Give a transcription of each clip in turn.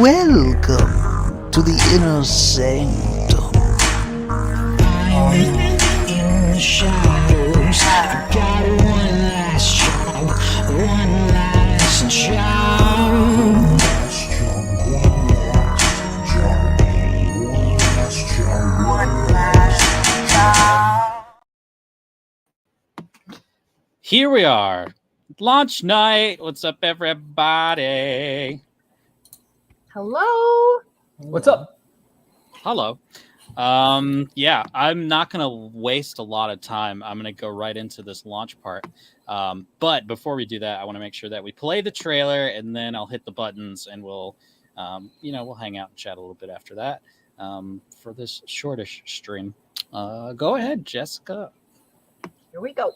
Welcome to the inner sanctum. I'm in the shadows. I got one last job, one last job. Here we are. Launch night. What's up, everybody? Hello. What's up? Hello. Yeah, I'm not going to waste a lot of time. I'm going to go right into this launch part. But before we do that, I want to make sure that we play the trailer, and then I'll hit the buttons, and we'll hang out and chat a little bit after that for this shortish stream. Go ahead, Jessica. Here we go.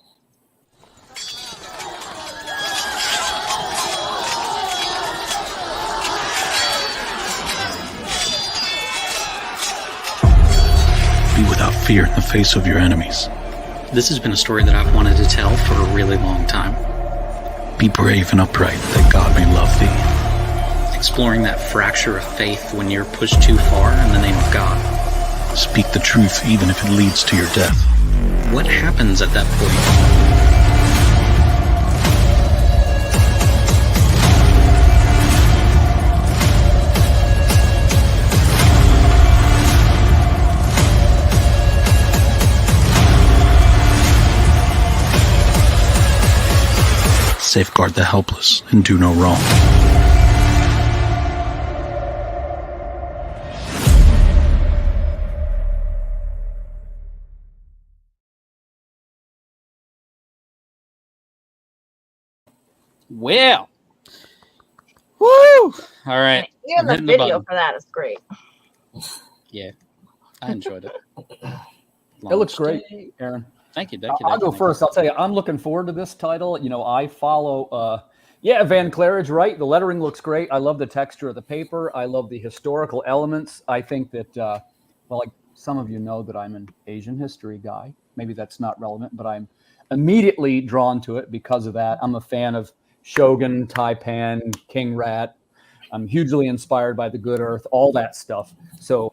Be without fear in the face of your enemies. This has been a story that I've wanted to tell for a really long time. Be brave and upright, that God may love thee. Exploring that fracture of faith when you're pushed too far in the name of God. Speak the truth even if it leads to your death. What happens at that point? Safeguard the helpless and do no wrong. Well. Woo! All right. Even the video for that is great. Yeah, I enjoyed it. It looks great, Aaron. Thank you. I'll go first. I'll tell you, I'm looking forward to this title. You know, I follow, Van Claridge, right? The lettering looks great. I love the texture of the paper. I love the historical elements. I think that, like some of you know that I'm an Asian history guy. Maybe that's not relevant, but I'm immediately drawn to it because of that. I'm a fan of Shogun, Taipan, King Rat. I'm hugely inspired by the Good Earth, all that stuff. So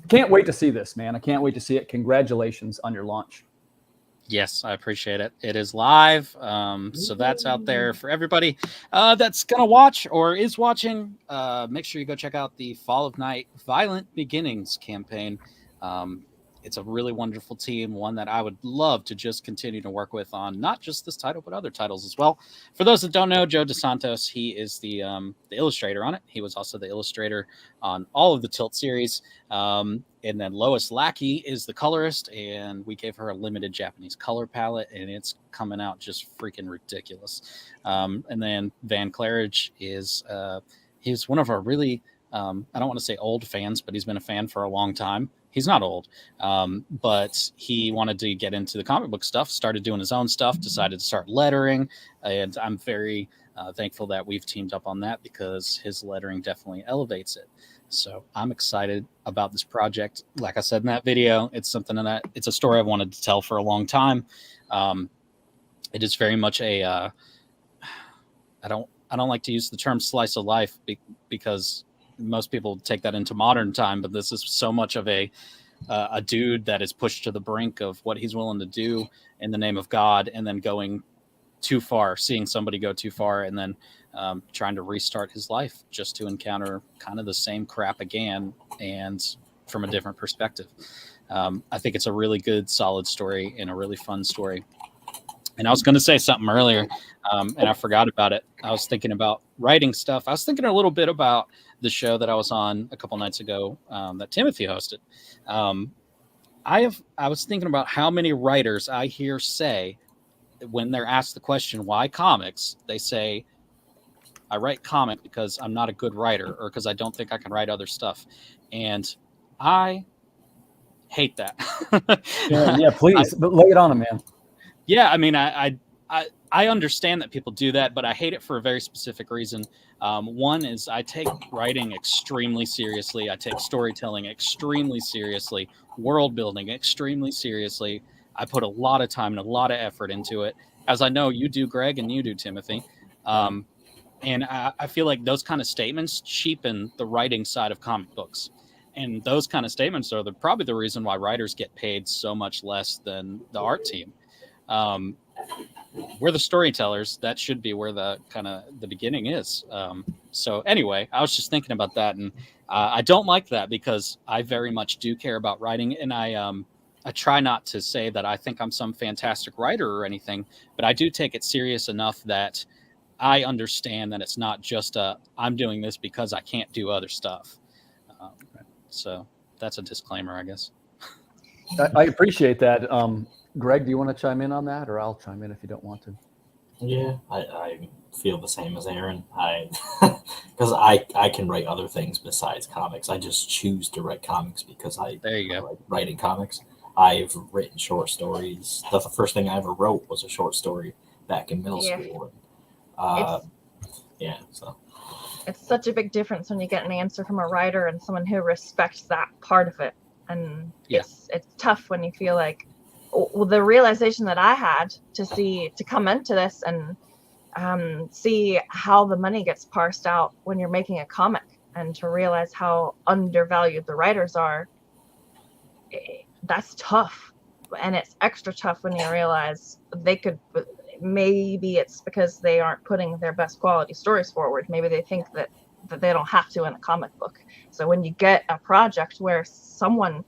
can't wait to see this, man. I can't wait to see it. Congratulations on your launch. Yes, I appreciate it. It is live. So that's out there for everybody that's going to watch or is watching. Make sure you go check out the Fall of Night Violent Beginnings campaign. It's a really wonderful team, one that I would love to just continue to work with on not just this title, but other titles as well. For those that don't know, Joe DeSantos, he is the illustrator on it. He was also the illustrator on all of the Tilt series. And then Lois Lackey is the colorist, and we gave her a limited Japanese color palette, and it's coming out just freaking ridiculous. And then Van Claridge is he's one of our really, I don't want to say old fans, but he's been a fan for a long time. He's not old, but he wanted to get into the comic book stuff, started doing his own stuff, decided to start lettering, and I'm very thankful that we've teamed up on that because his lettering definitely elevates it. So I'm excited about this project. Like I said in that video, it's something that it's a story I've wanted to tell for a long time. It is very much a I don't like to use the term slice of life because most people take that into modern time, but this is so much of a dude that is pushed to the brink of what he's willing to do in the name of God, and then going too far, seeing somebody go too far, and then trying to restart his life just to encounter kind of the same crap again and from a different perspective. I think it's a really good, solid story and a really fun story. And I was going to say something earlier, and I forgot about it. I was thinking about writing stuff. I was thinking a little bit about the show that I was on a couple nights ago that Timothy hosted. I was thinking about how many writers I hear say when they're asked the question, why comics? They say, I write comic because I'm not a good writer or because I don't think I can write other stuff. And I hate that. yeah, please, but lay it on him, man. Yeah, I mean, I understand that people do that, but I hate it for a very specific reason. One is I take writing extremely seriously. I take storytelling extremely seriously, world building extremely seriously. I put a lot of time and a lot of effort into it, as I know you do, Greg, and you do, Timothy. And I feel like those kind of statements cheapen the writing side of comic books. And those kind of statements are probably the reason why writers get paid so much less than the art team. We're the storytellers. That should be where the kind of the beginning is. So anyway, I was just thinking about that, and I don't like that because I very much do care about writing, and I try not to say that I think I'm some fantastic writer or anything, but I do take it serious enough that I understand that it's not just I'm doing this because I can't do other stuff. So that's a disclaimer, I guess. I appreciate that. Greg, do you want to chime in on that, or I'll chime in if you don't want to? Yeah, I feel the same as Aaron. Because I can write other things besides comics. I just choose to write comics because I like writing comics. I've written short stories. The first thing I ever wrote was a short story back in middle school. So it's such a big difference when you get an answer from a writer and someone who respects that part of it. And it's tough when you feel like, well, the realization that I had to come into this and see how the money gets parsed out when you're making a comic, and to realize how undervalued the writers are, that's tough. And it's extra tough when you realize maybe it's because they aren't putting their best quality stories forward. Maybe they think that they don't have to in a comic book. So when you get a project where someone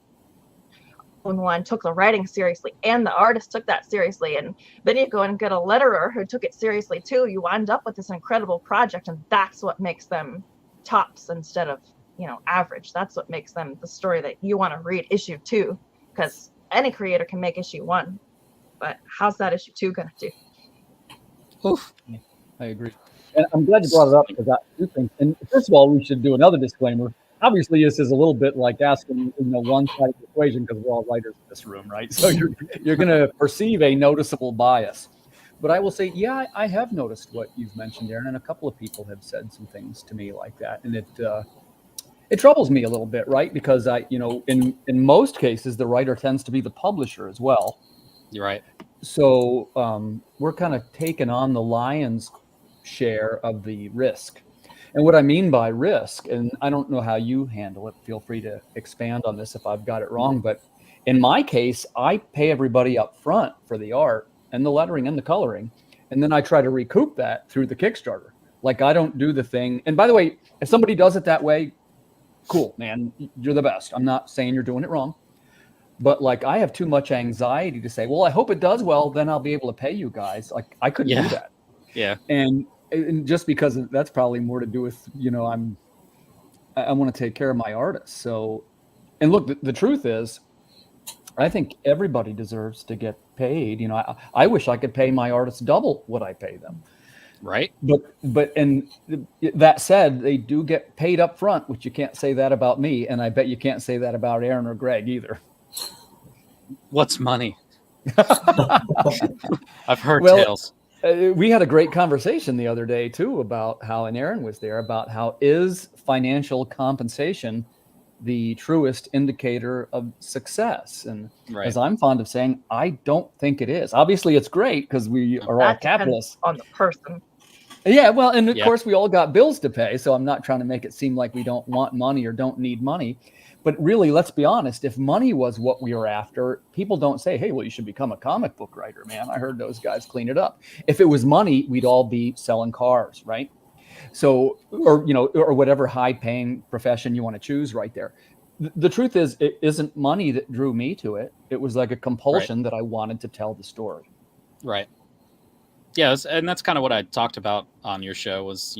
took the writing seriously and the artist took that seriously, and then you go and get a letterer who took it seriously too, you wind up with this incredible project, and that's what makes them tops instead of average. That's what makes them the story that you want to read issue 2, because any creator can make issue 1, but how's that issue 2 gonna do? Oof. I agree. And I'm glad you brought it up, because I do think, and first of all, we should do another disclaimer. Obviously, this is a little bit like asking, one side of the equation, because we're all writers in this room, right? So you're going to perceive a noticeable bias. But I will say, yeah, I have noticed what you've mentioned, Aaron, and a couple of people have said some things to me like that, and it troubles me a little bit, right? Because in most cases, the writer tends to be the publisher as well. You're right. So we're kind of taking on the lion's share of the risk. And what I mean by risk, and I don't know how you handle it, feel free to expand on this if I've got it wrong, but in my case, I pay everybody up front for the art and the lettering and the coloring, and then I try to recoup that through the Kickstarter. Like, I don't do the thing. And by the way, if somebody does it that way, cool, man, you're the best. I'm not saying you're doing it wrong. But like, I have too much anxiety to say, well, I hope it does well, then I'll be able to pay you guys. Like, I couldn't do that. Yeah. And just because that's probably more to do with, I want to take care of my artists. So, and look, the truth is, I think everybody deserves to get paid. I wish I could pay my artists double what I pay them. Right. But and that said, they do get paid up front, which you can't say that about me. And I bet you can't say that about Aaron or Greg either. What's money? I've heard tales. We had a great conversation the other day too about how, and Aaron was there, about how is financial compensation the truest indicator of success? And as I'm fond of saying, I don't think it is. Obviously, it's great because we are all capitalists. On the person. Yeah, well, and of course we all got bills to pay. So I'm not trying to make it seem like we don't want money or don't need money. But really, let's be honest, if money was what we were after, people don't say, hey, well, you should become a comic book writer, man. I heard those guys clean it up. If it was money, we'd all be selling cars, right? So, or whatever high paying profession you want to choose right there. The truth is, it isn't money that drew me to it. It was like a compulsion that I wanted to tell the story. Right. Yeah, and that's kind of what I talked about on your show was,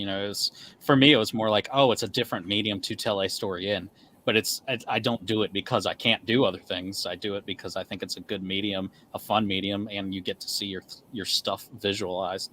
for me, it was more like, oh, it's a different medium to tell a story in. But I don't do it because I can't do other things. I do it because I think it's a good medium, a fun medium, and you get to see your stuff visualized.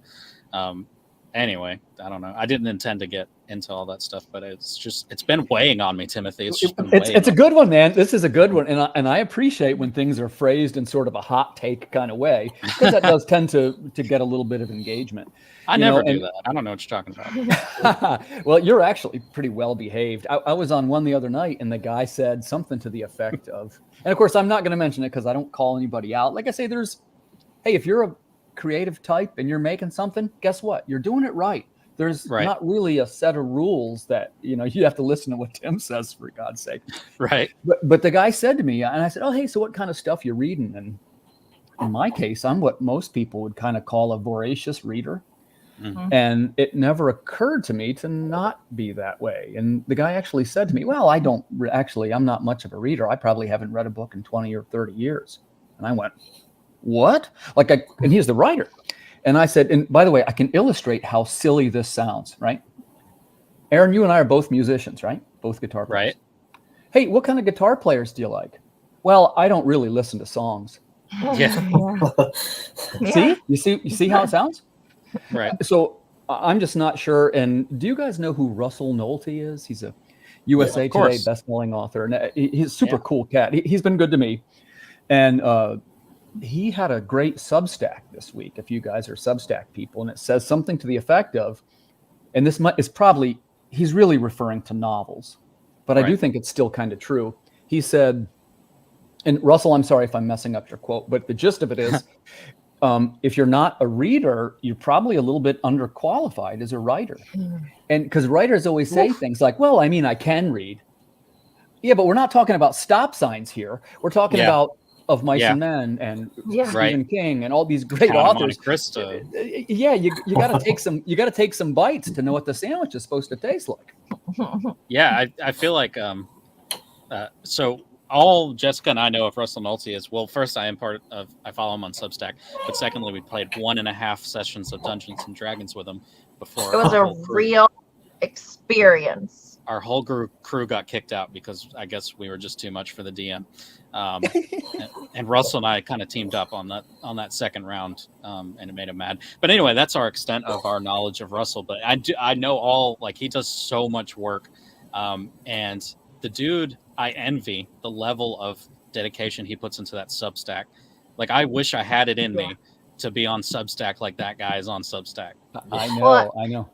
Anyway, I don't know. I didn't intend to get into all that stuff, but it's been weighing on me, Timothy. It's a good one, man. This is a good one, and I appreciate when things are phrased in sort of a hot take kind of way, because that does tend to get a little bit of engagement. I never do that. I don't know what you're talking about. Well, you're actually pretty well behaved. I was on one the other night, and the guy said something to the effect of, and of course, I'm not going to mention it because I don't call anybody out. Like I say, hey, if you're a creative type and you're making something, guess what? You're doing it right. There's Right. not really a set of rules that, you have to listen to what Tim says, for God's sake. Right. But the guy said to me, and I said, oh, hey, so what kind of stuff you reading? And in my case, I'm what most people would kind of call a voracious reader. Mhm. And it never occurred to me to not be that way. And the guy actually said to me, well, I'm not much of a reader. I probably haven't read a book in 20 or 30 years. And I went, what? And he's the writer. And I said, and by the way, I can illustrate how silly this sounds, right? Aaron, you and I are both musicians, right? Both guitar players. Right. Hey, what kind of guitar players do you like? Well, I don't really listen to songs. Yeah. See? You see how it sounds? Right. So I'm just not sure. And do you guys know who Russell Nolte is? He's a USA Today best-selling author. And he's a super cool cat. He's been good to me. And he had a great Substack this week, if you guys are Substack people. And it says something to the effect of, and this is probably, he's really referring to novels, but I do think it's still kind of true. He said, and Russell, I'm sorry if I'm messing up your quote, but the gist of it is, if you're not a reader, you're probably a little bit underqualified as a writer. And because writers always say things like, well, I mean, I can read. Yeah, but we're not talking about stop signs here. We're talking about Of Mice and Men and Stephen King and all these great authors. Yeah, you got to take some. You got to take some bites to know what the sandwich is supposed to taste like. Yeah, I feel like so all Jessica and I know of Russell Nolte is, well, first I follow him on Substack, but secondly we played 1.5 sessions of Dungeons and Dragons with him before. It was a real experience. Our whole crew got kicked out because I guess we were just too much for the DM. And Russell and I kind of teamed up on that second round, and it made him mad. But anyway, that's our extent of our knowledge of Russell. But I know he does so much work, and the dude, I envy the level of dedication he puts into that Substack. Like, I wish I had it in me to be on Substack like that guy is on Substack. I know.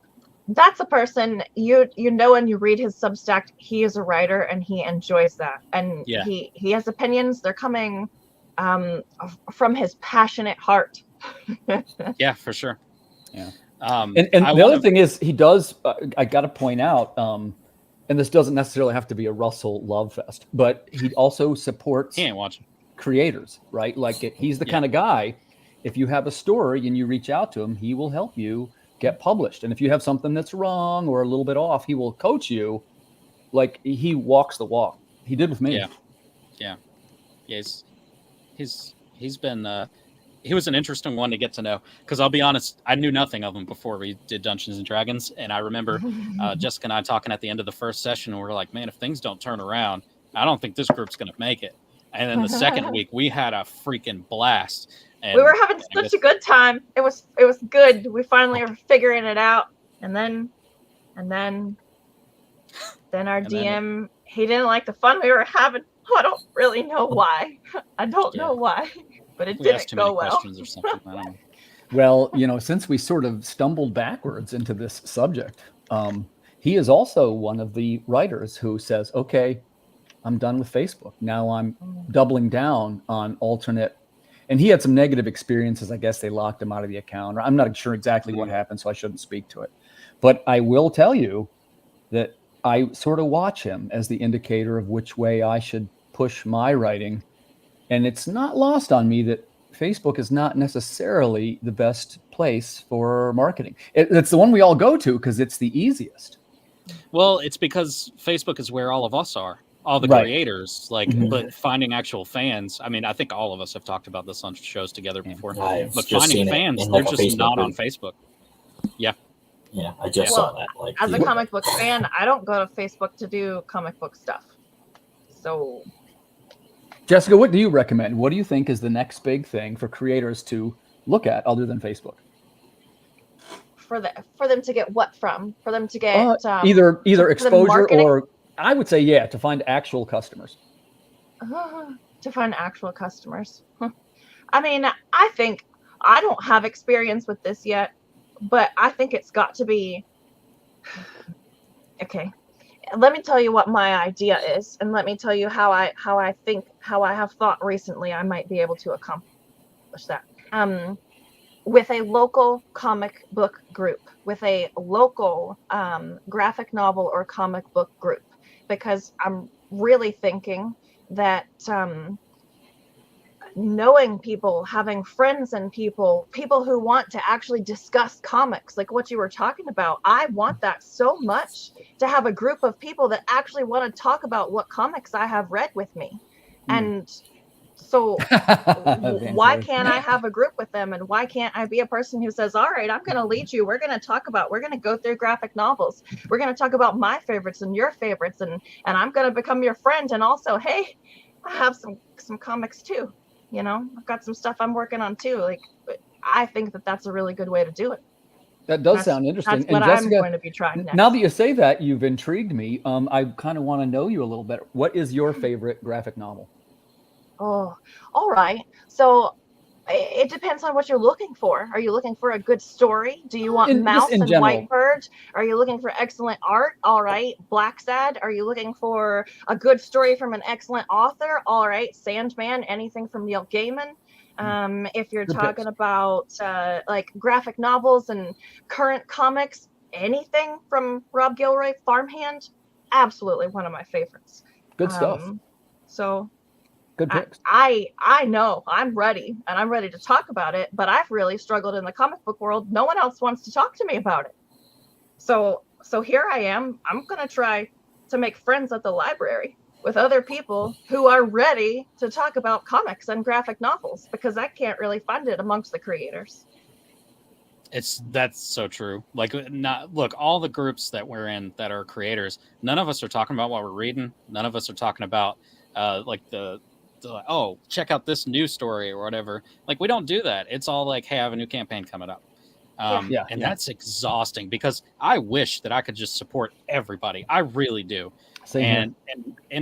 That's a person you know when you read his Substack, he is a writer and he enjoys that, and he has opinions. They're coming from his passionate heart. Yeah, for sure. Yeah. And the other thing is, he does. I got to point out, and this doesn't necessarily have to be a Russell love fest, but he also supports creators, right? Like he's the kind of guy. If you have a story and you reach out to him, he will help you get published. And if you have something that's wrong or a little bit off, he will coach you. Like, he walks the walk. He did with me. Yeah. He's been he was an interesting one to get to know, because I'll be honest, I knew nothing of him before we did Dungeons and Dragons. And I remember Jessica and I talking at the end of the first session, and we were like, man, if things don't turn around, I don't think this group's gonna make it. And then the second week we had a freaking blast. And we were having such a good time. It was good. We finally were figuring it out. And then our DM, he didn't like the fun we were having. I don't really know why. I don't know why, but it didn't go well. Or something. I don't know. Well, since we sort of stumbled backwards into this subject, he is also one of the writers who says, okay, I'm done with Facebook. Now I'm doubling down on alternate. And he had some negative experiences. I guess they locked him out of the account. I'm not sure exactly what happened, so I shouldn't speak to it. But I will tell you that I sort of watch him as the indicator of which way I should push my writing. And it's not lost on me that Facebook is not necessarily the best place for marketing. It's the one we all go to because it's the easiest. Well, it's because Facebook is where all of us are. All the creators, but finding actual fans. I mean, I think all of us have talked about this on shows together before. But finding fans, they're just not on Facebook. Yeah. Yeah, I just saw that. As a comic book fan, I don't go to Facebook to do comic book stuff. So, Jessica, what do you recommend? What do you think is the next big thing for creators to look at other than Facebook? For them to get what from? For them to get either exposure or, I would say, to find actual customers. To find actual customers. I mean, I think I don't have experience with this yet, but I think it's got to be okay. Let me tell you what my idea is, and let me tell you how I have thought recently I might be able to accomplish that. with a local comic book group, with a local graphic novel or comic book group, because I'm really thinking that knowing people, having friends and people who want to actually discuss comics, like what you were talking about, I want that so much, to have a group of people that actually want to talk about what comics I have read with me. And so why can't I have a group with them, and why can't I be a person who says, all right, I'm going to lead you, we're going to go through graphic novels, we're going to talk about my favorites and your favorites, and I'm going to become your friend, and also, hey, I have some comics too. You know, I've got some stuff I'm working on too. Like, I think that that's a really good way to do it. That does sound interesting. That's what Jessica, I'm going to be trying next. Now that you say that, you've intrigued me. I kind of want to know you a little bit. What is your favorite graphic novel? Oh, all right. So it depends on what you're looking for. Are you looking for a good story? Do you want Mouse and Whitebird? Are you looking for excellent art? All right. Black Sad. Are you looking for a good story from an excellent author? All right. Sandman. Anything from Neil Gaiman. If you're talking about like graphic novels and current comics, anything from Rob Gilroy, Farmhand, absolutely one of my favorites. Good stuff. So good picks. I know I'm ready, and I'm ready to talk about it, but I've really struggled in the comic book world. No one else wants to talk to me about it. So here I am. I'm going to try to make friends at the library with other people who are ready to talk about comics and graphic novels, because I can't really find it amongst the creators. That's so true. Like, look, all the groups that we're in that are creators, none of us are talking about what we're reading. None of us are talking about like oh, check out this new story or whatever. Like, we don't do that. It's all like, hey, I have a new campaign coming up. That's exhausting, because I wish that I could just support everybody. I really do. And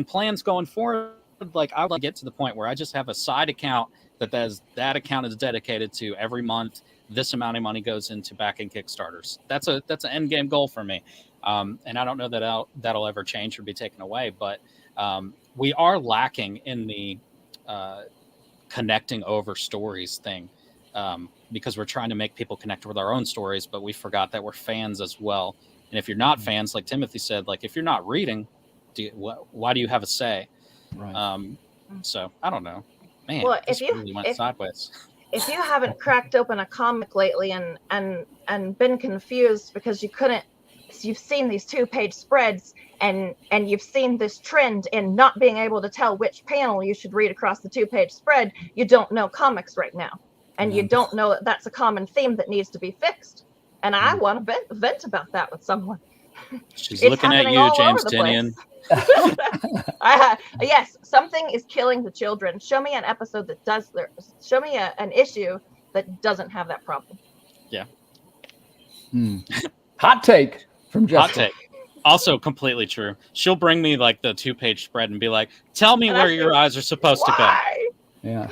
plans going forward, like, I would get to the point where I just have a side account that account is dedicated to every month. This amount of money goes into backing Kickstarters. That's an end game goal for me. And I don't know that that'll ever change or be taken away, but we are lacking in the connecting over stories thing, because we're trying to make people connect with our own stories, but we forgot that we're fans as well. And if you're not fans, like Timothy said, like, if you're not reading, why do you have a say? Right. So I don't know, man. Well, really went sideways. If you haven't cracked open a comic lately and been confused because you've seen these 2-page spreads, and you've seen this trend in not being able to tell which panel you should read across the 2-page spread, you don't know comics right now. And you don't know that that's a common theme that needs to be fixed. And I want to vent about that with someone. She's looking at you, James Tinian. Yes, something is killing the children. Show me an episode that does. Show me an issue that doesn't have that problem. Yeah. Hot take from Jessica. Hot take. Also completely true. She'll bring me like the 2-page spread and be like, "Tell me where your eyes are supposed to go." Yeah.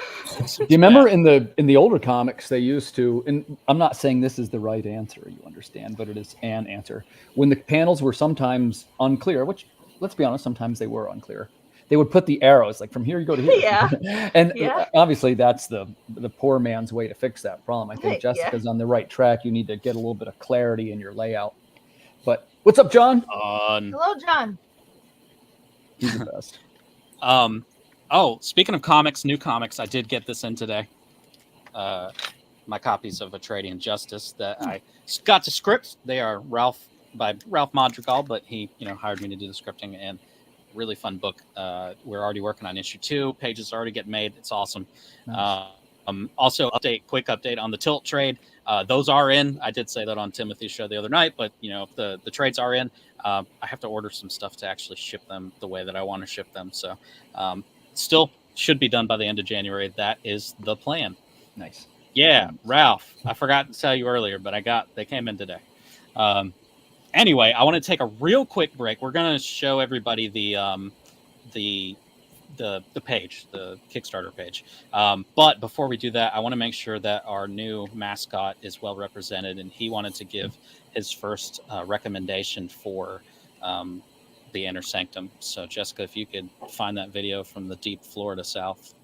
Do you remember in the older comics they used to, and I'm not saying this is the right answer, you understand, but it is an answer. When the panels were sometimes unclear, which, let's be honest, sometimes they were unclear, they would put the arrows like from here you go to here. Yeah. And obviously that's the poor man's way to fix that problem. I think Jessica's on the right track. You need to get a little bit of clarity in your layout. But what's up, John? Hello, John. He's the best. Oh, speaking of comics, new comics, I did get this in today. My copies of Atradian Justice that I got to script. They are by Ralph Madrigal, but he hired me to do the scripting, and really fun book. We're already working on issue 2. Pages already get made. It's awesome. Nice. Also, quick update on the Tilt trade. Those are in. I did say that on Timothy's show the other night, but the trades are in. I have to order some stuff to actually ship them the way that I want to ship them. So still should be done by the end of January. That is the plan. Nice. Yeah, Ralph. I forgot to tell you earlier, but they came in today. Anyway, I want to take a real quick break. We're going to show everybody the page, the Kickstarter page. But before we do that, I want to make sure that our new mascot is well represented, and he wanted to give his first recommendation for the Inner Sanctum. So, Jessica, if you could find that video from the deep Florida South.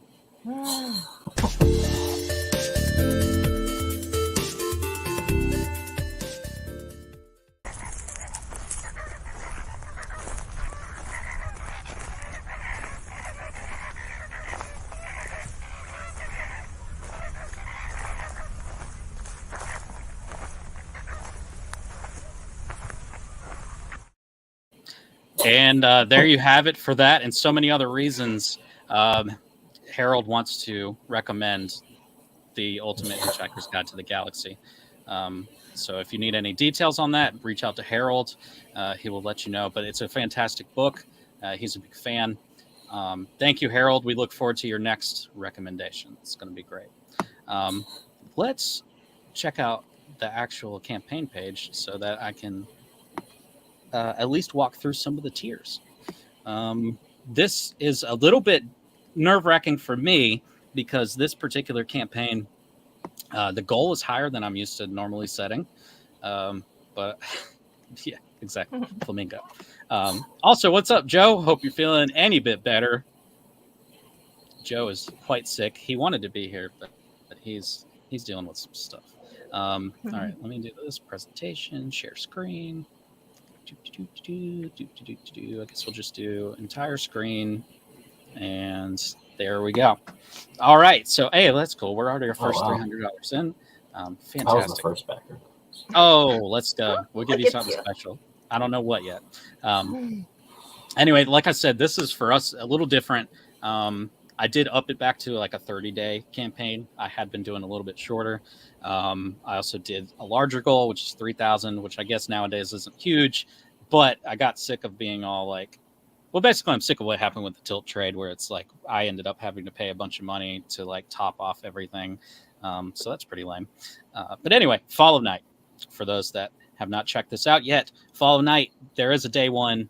And there you have it for that and so many other reasons. Harold wants to recommend the Ultimate Hitchhiker's Guide to the Galaxy. So if you need any details on that, reach out to Harold. He will let you know. But it's a fantastic book. He's a big fan. Thank you, Harold. We look forward to your next recommendation. It's going to be great. Let's check out the actual campaign page so that I can at least walk through some of the tiers. This is a little bit nerve-wracking for me because this particular campaign, the goal is higher than I'm used to normally setting. But yeah, exactly. Flamingo. Also, what's up, Joe? Hope you're feeling any bit better. Joe is quite sick. He wanted to be here, but he's dealing with some stuff. All right, let me do this presentation, share screen. I guess we'll just do entire screen. And there we go. All right. So, hey, that's cool. We're already our first $300 in. Fantastic. I was the first backer. Oh, let's go. We'll give you something special. I don't know what yet. Anyway, like I said, this is for us a little different. I did up it back to like a 30-day campaign. I had been doing a little bit shorter. I also did a larger goal, which is 3,000, which I guess nowadays isn't huge. But I got sick of being all like, well, basically, I'm sick of what happened with the tilt trade, where it's like I ended up having to pay a bunch of money to like top off everything. So that's pretty lame. But anyway, Fall of Night. For those that have not checked this out yet, Fall of Night, there is a day one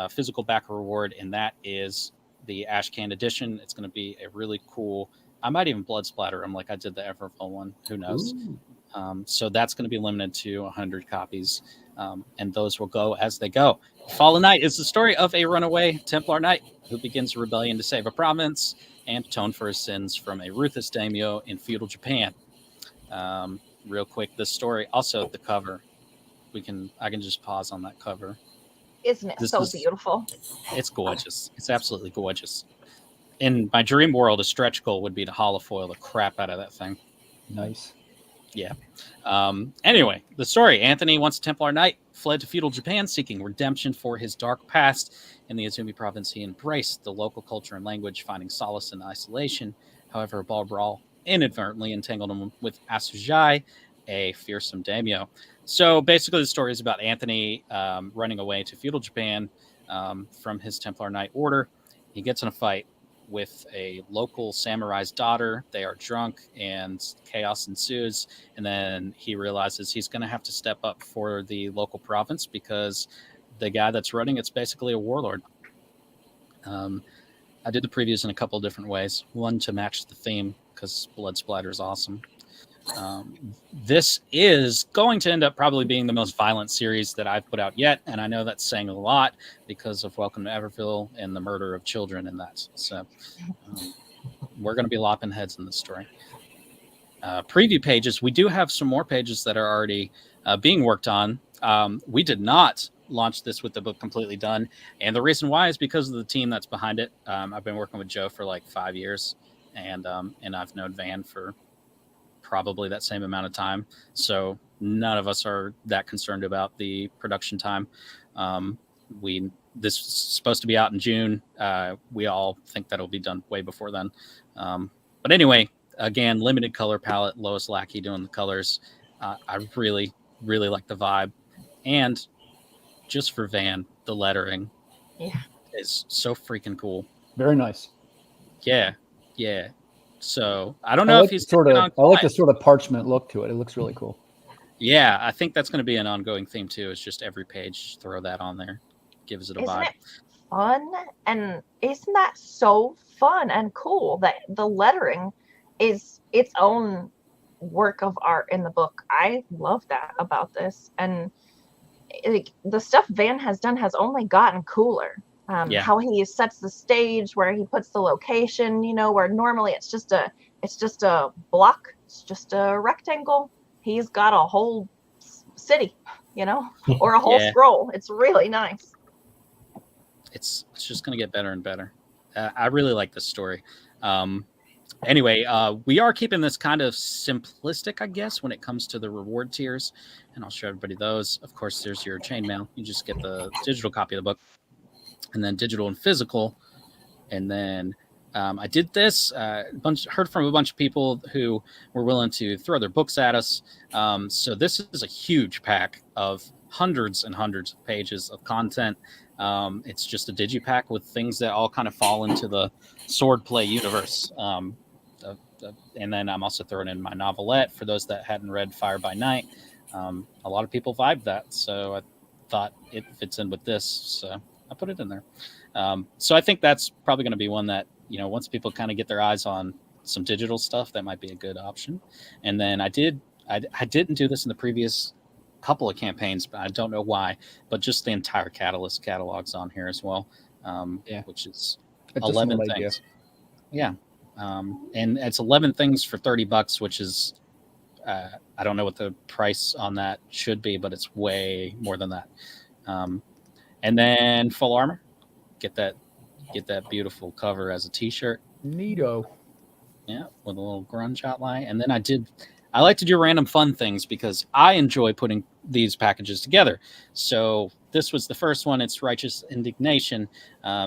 physical backer reward, and that is the Ash Can edition. It's going to be a really cool. I might even blood splatter them like I did the Everville one. Who knows? So that's going to be limited to 100 copies, and those will go as they go. Fall of Night is the story of a runaway Templar knight who begins a rebellion to save a province and atone for his sins from a ruthless daimyo in feudal Japan. Real quick, this story, also the cover. I can just pause on that cover. Isn't it beautiful? It's gorgeous. It's absolutely gorgeous. In my dream world, a stretch goal would be to holofoil the crap out of that thing. Nice. Yeah. Anyway, the story. Anthony, once a Templar knight, fled to feudal Japan seeking redemption for his dark past. In the Azumi province, he embraced the local culture and language, finding solace in isolation. However, a ball brawl inadvertently entangled him with Asujai, a fearsome daimyo. So basically, the story is about Anthony running away to feudal Japan from his Templar Knight order. He gets in a fight with a local samurai's daughter. They are drunk and chaos ensues. And then he realizes he's going to have to step up for the local province because the guy that's running it's basically a warlord. I did the previews in a couple of different ways. One to match the theme because blood splatter is awesome. This is going to end up probably being the most violent series that I've put out yet, and I know that's saying a lot because of Welcome to Everville and the murder of children in that. So we're going to be lopping heads in this story. Preview pages, we do have some more pages that are already being worked on. We did not launch this with the book completely done, and the reason why is because of the team that's behind it. I've been working with Joe for like 5 years, and I've known Van for probably that same amount of time. So none of us are that concerned about the production time. This is supposed to be out in June. We all think that'll be done way before then. But anyway, again, limited color palette, Lois Lackey doing the colors. I really, really like the vibe. And just for Van, the lettering is so freaking cool. Very nice. Yeah. So I don't know if he's I like the sort of parchment look to it. It looks really cool. Yeah, I think that's going to be an ongoing theme too. It's just every page throw that on there, gives it a vibe. Isn't it fun? And isn't that so fun and cool that the lettering is its own work of art in the book? I love that about this, and the stuff Van has done has only gotten cooler. How he sets the stage, where he puts the location, where normally it's just a block, it's just a rectangle. He's got a whole city, or a whole scroll. It's really nice. It's just going to get better and better. I really like this story. Anyway, we are keeping this kind of simplistic, I guess, when it comes to the reward tiers, and I'll show everybody those. Of course, there's your chainmail. You just get the digital copy of the book. and then digital and physical. And then I did this. Heard from a bunch of people who were willing to throw their books at us. So this is a huge pack of hundreds and hundreds of pages of content. It's just a digipack with things that all kind of fall into the swordplay universe. And then I'm also throwing in my novelette for those that hadn't read Fire by Night. A lot of people vibed that, so I thought it fits in with this, so I put it in there. So I think that's probably going to be one that, once people kind of get their eyes on some digital stuff, that might be a good option. And then I didn't do this in the previous couple of campaigns, but I don't know why, but just the entire Catalyst catalog's on here as well, which is 11 things. Yeah. And it's 11 things for $30, which is, I don't know what the price on that should be, but it's way more than that. And then Full Armor, get that beautiful cover as a t-shirt. Neato. Yeah, with a little grunge outline. And then I like to do random fun things because I enjoy putting these packages together. So this was the first one. It's Righteous Indignation.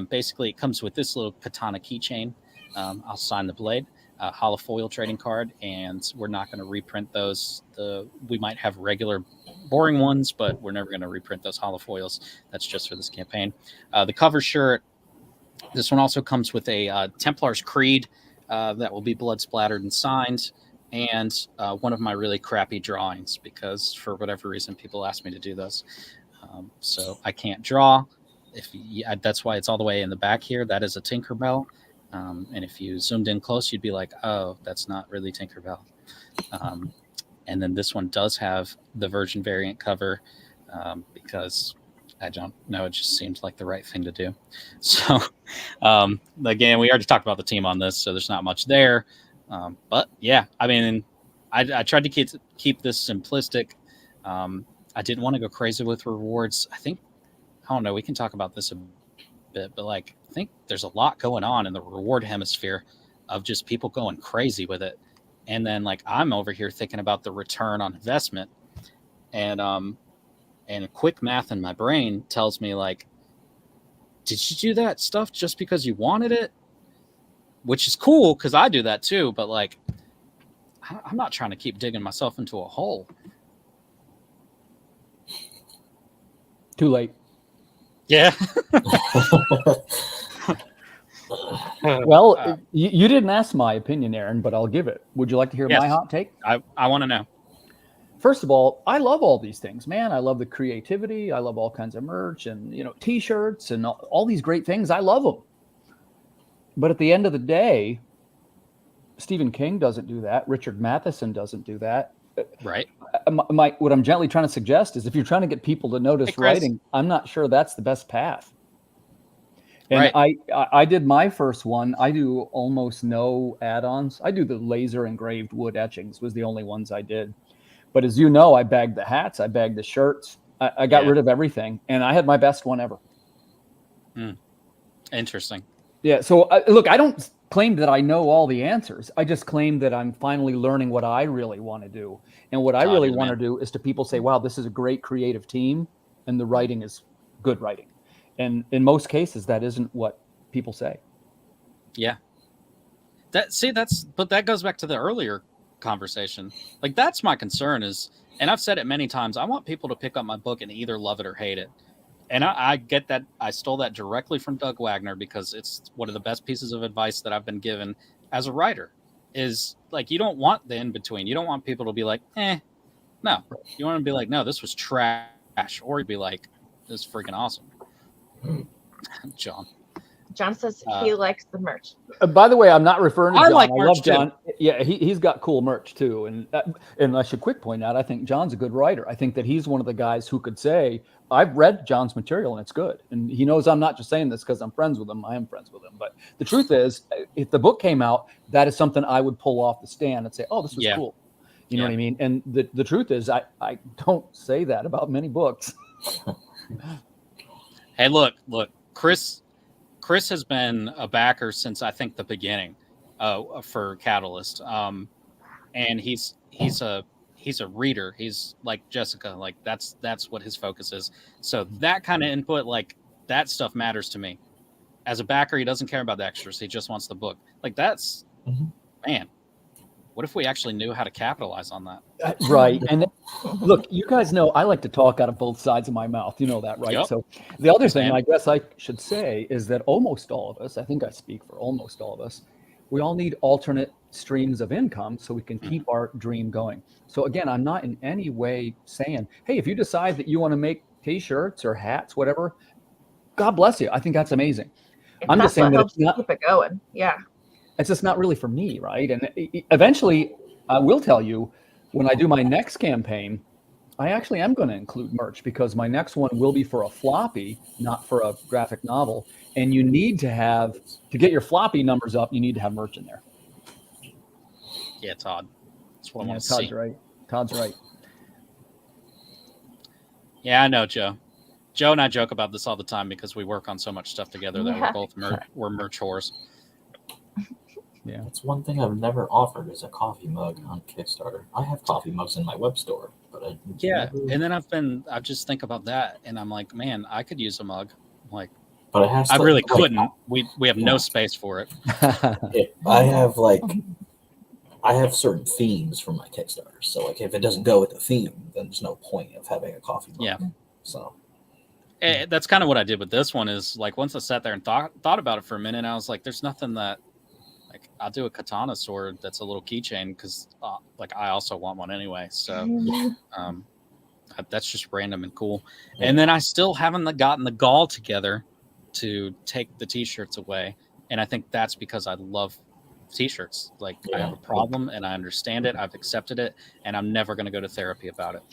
Basically, it comes with this little katana keychain. I'll sign the blade, holofoil trading card, and we're not going to reprint those. We might have regular boring ones, but we're never going to reprint those holofoils. That's just for this campaign. The cover shirt, this one also comes with a Templar's Creed that will be blood splattered and signed, and one of my really crappy drawings because for whatever reason people asked me to do those. So I can't draw. That's why it's all the way in the back here. That is a Tinkerbell. And if you zoomed in close, you'd be like, oh, that's not really Tinkerbell. And then this one does have the Virgin variant cover because I don't know. It just seemed like the right thing to do. So, again, we already talked about the team on this, so there's not much there. But, yeah, I mean, I tried to keep this simplistic. I didn't want to go crazy with rewards. I don't know. We can talk about this a bit, but I think there's a lot going on in the reward hemisphere of just people going crazy with it. And then I'm over here thinking about the return on investment, and quick math in my brain tells me did you do that stuff just because you wanted it? Which is cool because I do that too, but I'm not trying to keep digging myself into a hole. Too late. Yeah. Well, you didn't ask my opinion, Aaron, but I'll give it. Would you like to hear my hot take? I want to know. First of all, I love all these things, man. I love the creativity. I love all kinds of merch and, T-shirts and all these great things. I love them. But at the end of the day, Stephen King doesn't do that. Richard Matheson doesn't do that. Right. What I'm gently trying to suggest is if you're trying to get people to notice writing, I'm not sure that's the best path. And right. I did my first one. I do almost no add-ons. I do the laser engraved wood etchings was the only ones I did. But as you know, I bagged the hats. I bagged the shirts. I got rid of everything. And I had my best one ever. Interesting. Yeah. So look, I don't claim that I know all the answers. I just claim that I'm finally learning what I really want to do. And what I really want to do is to people say, wow, this is a great creative team. And the writing is good writing. And in most cases, that isn't what people say. Yeah. But that goes back to the earlier conversation. That's my concern is, and I've said it many times, I want people to pick up my book and either love it or hate it. And I get that. I stole that directly from Doug Wagner because it's one of the best pieces of advice that I've been given as a writer is you don't want the in-between. You don't want people to be like, no. You want to be like, no, this was trash. Or you'd be like, this is freaking awesome. John says he likes the merch. By the way, I'm not referring to John. I love John. Too. Yeah, he's got cool merch too. And I should quick point out, I think John's a good writer. I think that he's one of the guys who could say, I've read John's material and it's good. And he knows I'm not just saying this because I'm friends with him. I am friends with him. But the truth is, if the book came out, that is something I would pull off the stand and say, oh, this was cool. You know what I mean? And the truth is, I don't say that about many books. Hey, look, Chris has been a backer since I think the beginning for Catalyst. And he's a reader. He's like Jessica, that's what his focus is. So that kind of input, that stuff matters to me. As a backer, he doesn't care about the extras. He just wants the book. Like that's, man, what if we actually knew how to capitalize on that? Right. And look, you guys know I like to talk out of both sides of my mouth. You know that, right? Yep. So the other thing Same. I guess I should say is that almost all of us, I think I speak for almost all of us, we all need alternate streams of income so we can keep our dream going. So again, I'm not in any way saying, hey, if you decide that you want to make t-shirts or hats, whatever, God bless you. I think that's amazing. If I'm that's just saying what that helps it's not, keep it going. Yeah. it's just not really for me, right? And eventually, I will tell you, when I do my next campaign, I actually am going to include merch because my next one will be for a floppy, not for a graphic novel. And you need to have, to get your floppy numbers up, you need to have merch in there. Yeah, Todd. That's what I Yeah, want to Todd's see. right. Todd's right. Yeah, I know, Joe. Joe and I joke about this all the time because we work on so much stuff together that we're both we're merch whores. Yeah. That's one thing I've never offered is a coffee mug on Kickstarter. I have coffee mugs in my web store, but I and then I just think about that, and I'm like, man, I could use a mug. Like, but it has. I to, really like, couldn't. We have no space for it. I have certain themes for my Kickstarter, so like if it doesn't go with the theme, then there's no point of having a coffee mug. Yeah. So. That's kind of what I did with this one. Is like once I sat there and thought about it for a minute, I was like, there's nothing that. Like I'll do a katana sword that's a little keychain because like I also want one anyway. So that's just random and cool. And then I still haven't gotten the gall together to take the t-shirts away. And I think that's because I love t-shirts. Like I have a problem and I understand it. I've accepted it and I'm never going to go to therapy about it.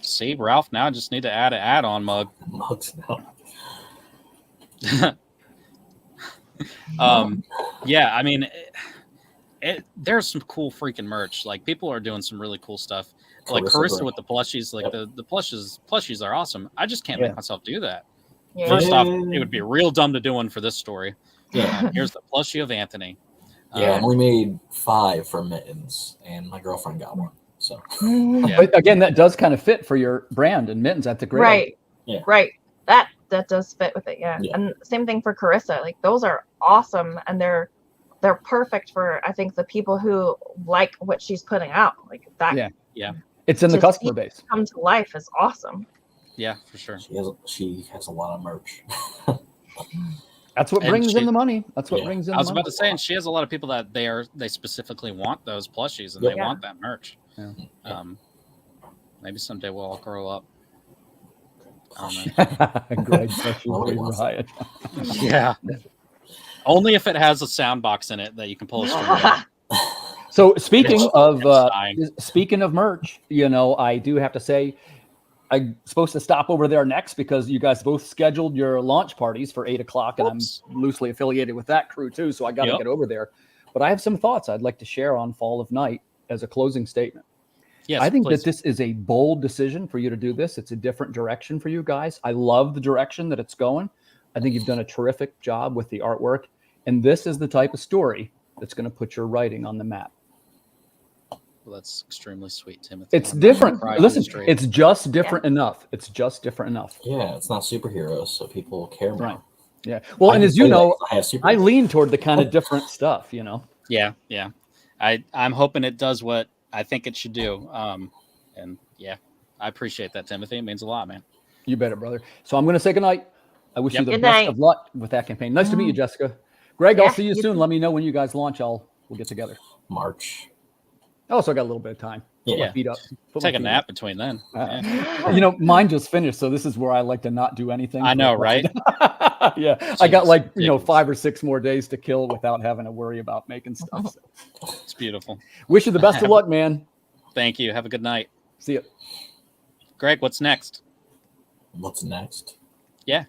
See, Ralph, now I just need to add an add-on mug. Mugs now. Yeah, I mean, there's some cool freaking merch. Like people are doing some really cool stuff. Like Carissa with the plushies. Like the plushies are awesome. I just can't make myself do that. Yeah. First off, it would be real dumb to do one for this story. Here's the plushie of Anthony. And we made 5 for Mittens, and my girlfriend got one. So, but again, that does kind of fit for your brand and Mittens. That's a great right. idea. Yeah. Right. That does fit with it. Yeah. And same thing for Carissa. Like those are awesome, and they're perfect for I think the people who like what she's putting out. Like that. Yeah. It's in the customer base. Come to life is awesome. Yeah, for sure. She has a lot of merch. That's what brings in the money. That's what brings in. I was about to say, and she has a lot of people that they specifically want those plushies and they want that merch. Yeah. Maybe someday we'll all grow up. Greg, Ryan. Yeah. Only if it has a sound box in it that you can pull a string out. So speaking of merch, I do have to say I'm supposed to stop over there next because you guys both scheduled your launch parties for 8:00, and I'm loosely affiliated with that crew too. So I got to get over there. But I have some thoughts I'd like to share on Fall of Night as a closing statement. Yes, I think please. that this is a bold decision for you to do this. It's a different direction for you guys. I love the direction that it's going. I think you've done a terrific job with the artwork. And this is the type of story that's going to put your writing on the map. Well, that's extremely sweet, Timothy. It's different. Listen, it's just different enough. It's just different enough. Yeah, it's not superheroes, so people care more. Right. Yeah. Well, and as you know, I lean toward the kind of different stuff, Yeah, yeah. I'm hoping it does what I think it should do. And yeah, I appreciate that, Timothy. It means a lot, man. You bet it, brother. So I'm going to say goodnight. I wish you the best of luck with that campaign. Nice to meet you, Jessica. Greg, I'll see you soon. Let me know when you guys launch. We'll get together. March. Oh, so I got a little bit of time. Put my feet up. Take a nap between then. Mine just finished, so this is where I like to not do anything. I know, right? Yeah. Jeez, I got 5 or 6 more days to kill without having to worry about making stuff. So. It's beautiful. Wish you the best of luck, man. Thank you. Have a good night. See you. Greg, what's next? What's next? Yeah.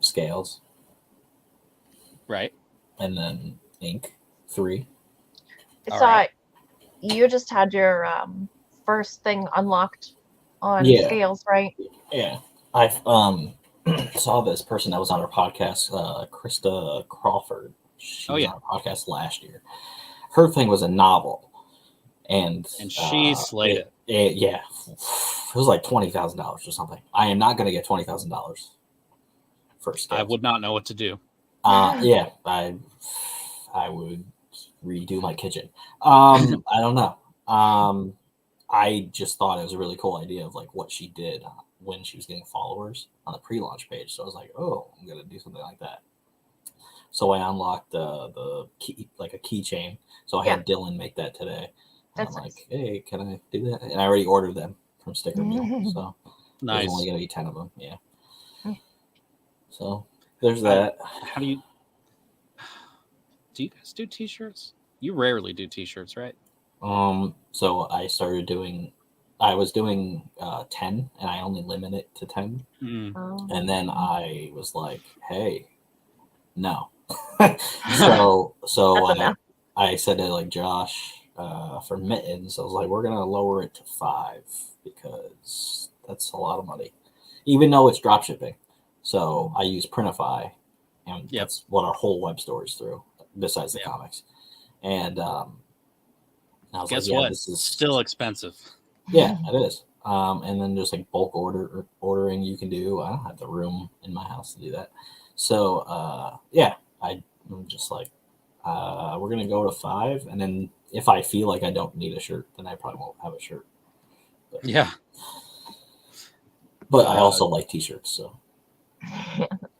Scales. Right. And then ink 3. So you just had your first thing unlocked on Scales, right? Yeah. I saw this person that was on our podcast, Krista Crawford. She was on our podcast last year. Her thing was a novel. And she slayed it. Yeah, it was like $20,000 or something. I am not going to get $20,000 for scales. I would not know what to do. Yeah, I would redo my kitchen. I don't know. I just thought it was a really cool idea of like what she did when she was getting followers on the pre-launch page. So I was like, oh, I'm gonna do something like that. So I unlocked the key, like a keychain. So I had Dylan make that today. That's I'm nice. like, hey, can I do that? And I already ordered them from Sticker Meal. So Nice. there's only gonna be 10 of them. Yeah. So there's that. How do you guys do t-shirts? You rarely do t-shirts, right? So I started doing, I was doing 10, and I only limit it to 10. And then I was like, hey, no. so I said to like Josh for mittens, I was like, we're gonna lower it to 5 because that's a lot of money, even though it's drop shipping. So I use Printify, and that's what our whole web store is through, besides the comics. And I was guess like, yeah, what? this is still expensive. Yeah, it is. And then there's like bulk ordering you can do. I don't have the room in my house to do that. So yeah, I'm just like, we're gonna go to 5, and then if I feel like I don't need a shirt, then I probably won't have a shirt. But, yeah. But I also like t-shirts, so.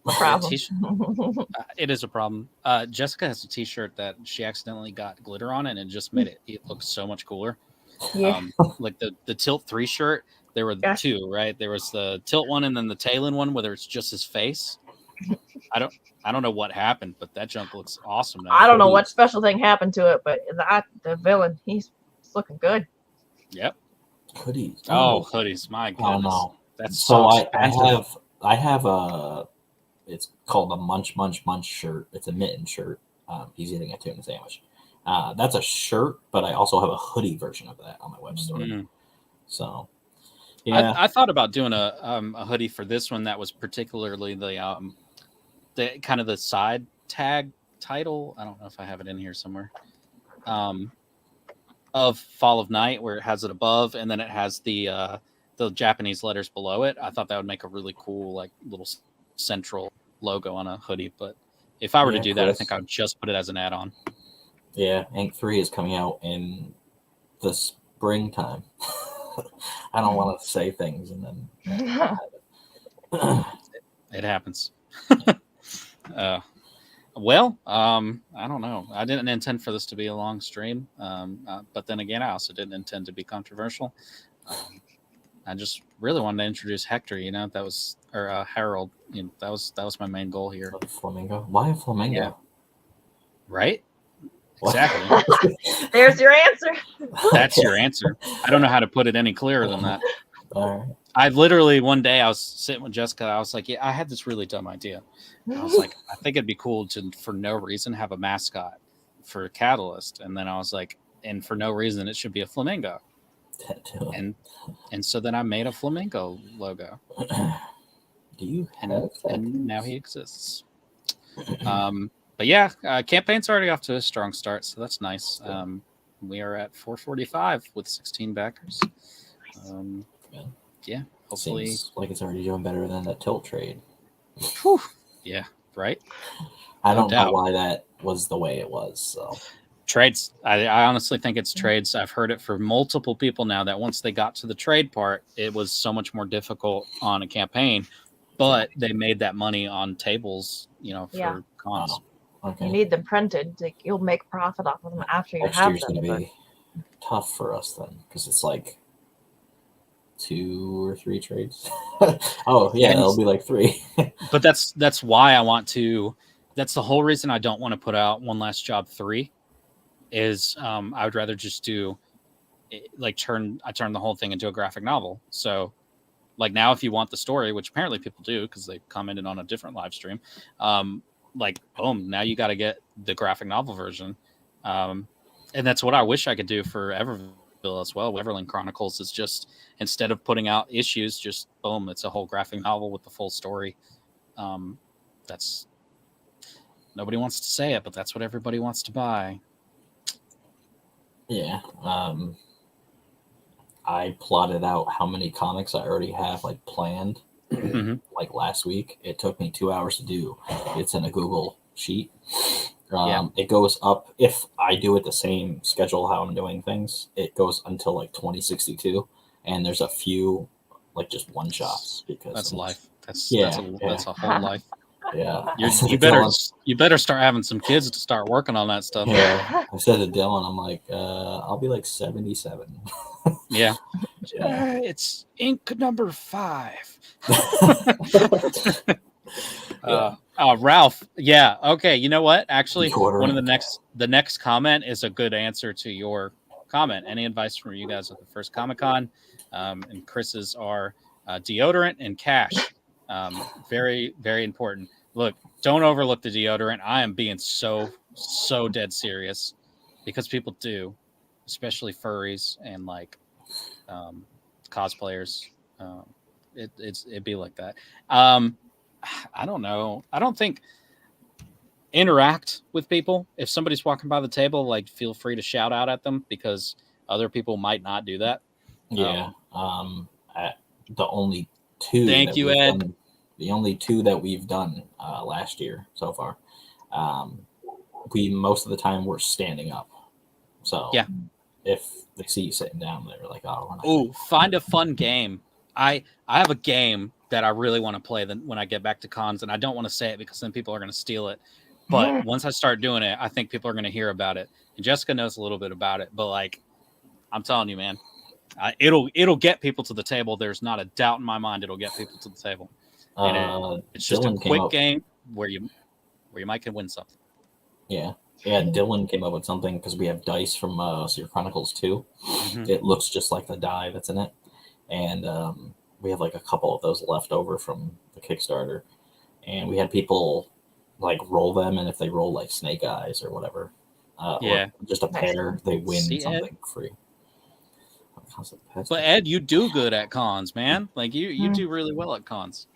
Problem. It is a problem. Jessica has a t-shirt that she accidentally got glitter on it, and it just made it look so much cooler. Yeah. Like the Tilt 3 shirt, there were two, right? There was the Tilt one and then the Talon one, whether it's just his face. I don't know what happened, but that junk looks awesome now. I don't know what special thing happened to it, but the villain, he's looking good. Yep. Hoodies. Oh, hoodies. My goodness. Oh, no. That's so expensive. I have a, it's called a Munch shirt. It's a mitten shirt. He's eating a tuna sandwich. That's a shirt, but I also have a hoodie version of that on my web store. So, yeah, I thought about doing a hoodie for this one that was particularly the kind of the side tag title. I don't know if I have it in here somewhere. Of Fall of Night, where it has it above, and then it has the Japanese letters below it. I thought that would make a really cool like little central logo on a hoodie. But if I were to do that, I think I would just put it as an add-on. Yeah, Ink 3 is coming out in the springtime. I don't want to say things and then it happens. Well, I don't know. I didn't intend for this to be a long stream, but then again, I also didn't intend to be controversial. I just really wanted to introduce Hector. That was or Harold. That was my main goal here. Flamingo. Why a flamingo? Yeah. Right. Exactly. There's your answer. That's your answer. I don't know how to put it any clearer than that. All right. I literally one day I was sitting with Jessica. I was like, yeah, I had this really dumb idea. I was like, I think it'd be cool to, for no reason, have a mascot for Catalyst. And then I was like, and for no reason, it should be a flamingo. And so then I made a flamingo logo. Do you have and now he exists. But yeah, campaign's already off to a strong start, so that's nice. We are at 445 with 16 backers. Yeah, hopefully. Seems like it's already doing better than the Tilt trade. Whew. Yeah, right? I don't know why that was the way it was. So trades. I honestly think it's trades. I've heard it for multiple people now that once they got to the trade part, it was so much more difficult on a campaign. But they made that money on tables, for cons. Okay. You need them printed. Like, you'll make profit off of them after you Next have year's them. Going to be tough for us then, because it's like 2 or 3 trades. Oh yeah, it'll be like 3. But that's why I want to. That's the whole reason I don't want to put out One Last Job 3. Is I would rather just do turn the whole thing into a graphic novel. So like now, if you want the story, which apparently people do because they commented on a different live stream, boom, now you got to get the graphic novel version. And that's what I wish I could do for Everville as well. Everlyn Chronicles is just, instead of putting out issues, just boom, it's a whole graphic novel with the full story. That's, nobody wants to say it, but that's what everybody wants to buy. Yeah. I plotted out how many comics I already have like planned. Like last week, it took me 2 hours to do. It's in a Google sheet. It goes up if I do it the same schedule how I'm doing things. It goes until like 2062, and there's a few like just one shots because that's life. That's a whole life. Yeah, you better start having some kids to start working on that stuff. Yeah, I said to Dylan, I'm like, I'll be like 77. Yeah. It's ink number 5. Ralph. Yeah. Okay. You know what? Actually, the next comment is a good answer to your comment. Any advice from you guys at the first Comic-Con? And Chris's are deodorant and cash. Very, very important. Look, don't overlook the deodorant. I am being so dead serious because people do, especially furries and like cosplayers. It'd be like that. I don't know. I don't think interact with people. If somebody's walking by the table, like feel free to shout out at them because other people might not do that. Yeah. The only two. Thank you, Ed. The only two that we've done last year so far. We most of the time we're standing up. So yeah, if they see you sitting down, they're like, "Oh, we're not." Oh, find a fun game. I have a game that I really want to play when I get back to cons, and I don't want to say it because then people are going to steal it. But once I start doing it, I think people are going to hear about it. And Jessica knows a little bit about it, but like, I'm telling you, man, it'll get people to the table. There's not a doubt in my mind it'll get people to the table. And it's just a quick game where you might can win something. Yeah. Dylan came up with something because we have dice from Seer Chronicles 2. It looks just like the die that's in it. And we have like a couple of those left over from the Kickstarter. And we had people like roll them, and if they roll like snake eyes or whatever, or just a pair, they win something free. But Ed, you do good at cons, man. Like you do really well at cons.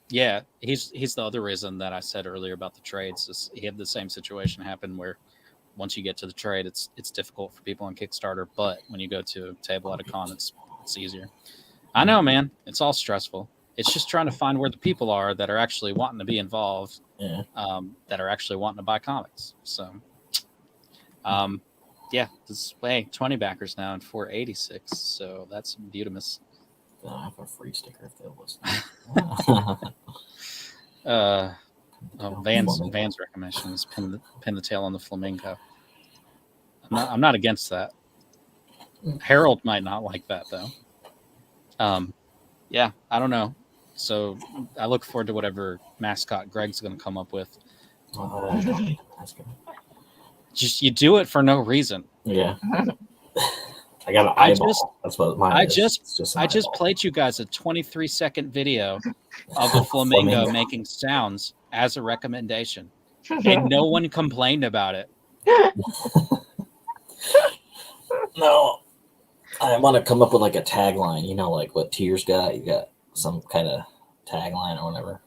Yeah, he's the other reason that I said earlier about the trades. He had the same situation happen where once you get to the trade, it's difficult for people on Kickstarter, but when you go to a table at a con, it's easier. I know, man. It's all stressful. It's just trying to find where the people are that are actually wanting to be involved, that are actually wanting to buy comics. So, this way 20 backers now and 486. So that's beautimous. I have a free sticker if they'll listen. Van's recommendation is pin the tail on the flamingo. I'm not against that. Harold might not like that though. I don't know. So I look forward to whatever mascot Greg's going to come up with. Just you do it for no reason. Yeah. I got an eyeball. That's what mine is. I just played you guys a 23-second video of a flamingo making sounds as a recommendation, and no one complained about it. No, I want to come up with like a tagline. You know, like what Tears got. You got some kind of tagline or whatever.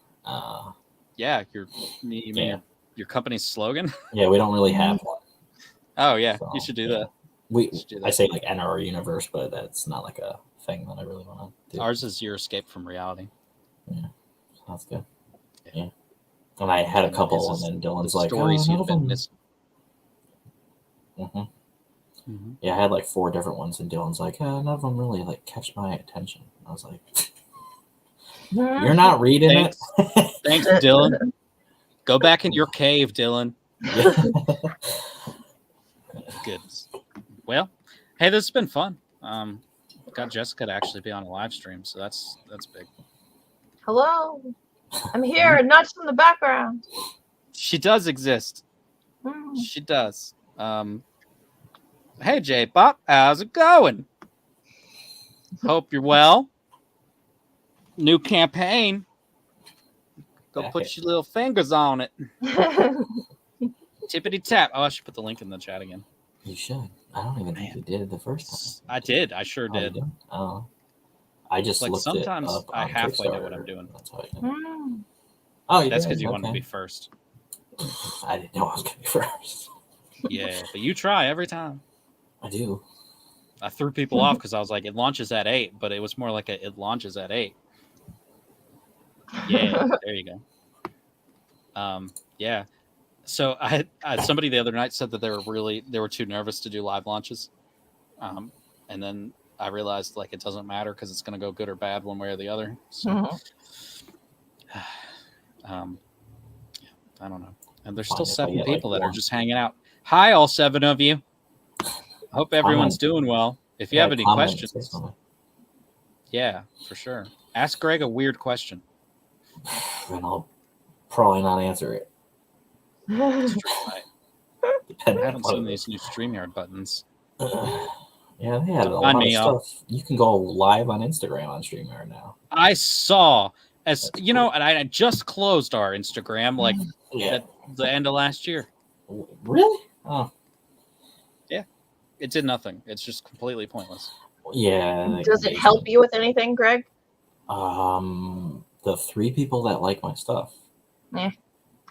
Your company's slogan. Yeah, we don't really have one. Oh yeah, so, you should do that. I say like enter our universe, but that's not like a thing that I really want to do. Ours is your escape from reality. Yeah, sounds good. Yeah, and I had a couple, and then Dylan's like, stories you've been missing. Yeah, I had like 4 different ones, and Dylan's like, none of them really like catch my attention. I was like, you're not reading it. Thanks, Dylan. Go back in your cave, Dylan. Good. Well, hey, this has been fun. Got Jessica to actually be on a live stream, so that's big. Hello, I'm here, not just in the background. She does exist. She does. Hey, J-Pop, how's it going? Hope you're well. New campaign. Go put your little fingers on it. Tippity tap. Oh, I should put the link in the chat again. You should. I don't even think you did it the first time. I did. I sure did. Oh. I just looked sometimes it up I halfway know what I'm doing. That's how I know. That's because you wanted to be first. I didn't know I was going to be first. Yeah, but you try every time. I do. I threw people off because I was like, it launches at 8, but it was more like it launches at 8. Yeah, there you go. Yeah. So I somebody the other night said that they were too nervous to do live launches, and then I realized like it doesn't matter because it's going to go good or bad one way or the other. So, I don't know. And there's still 7 people that are just hanging out. Hi, all 7 of you. I hope everyone's doing well. If you have any questions, yeah, for sure. Ask Greg a weird question. And I'll probably not answer it. I haven't seen these new StreamYard buttons. Yeah, they had a lot of stuff. You can go live on Instagram on StreamYard now. I saw, and I just closed our Instagram like at the end of last year. Really? Oh. Yeah. It did nothing. It's just completely pointless. Yeah. Does it help you with anything, Greg? The 3 people that like my stuff. Yeah.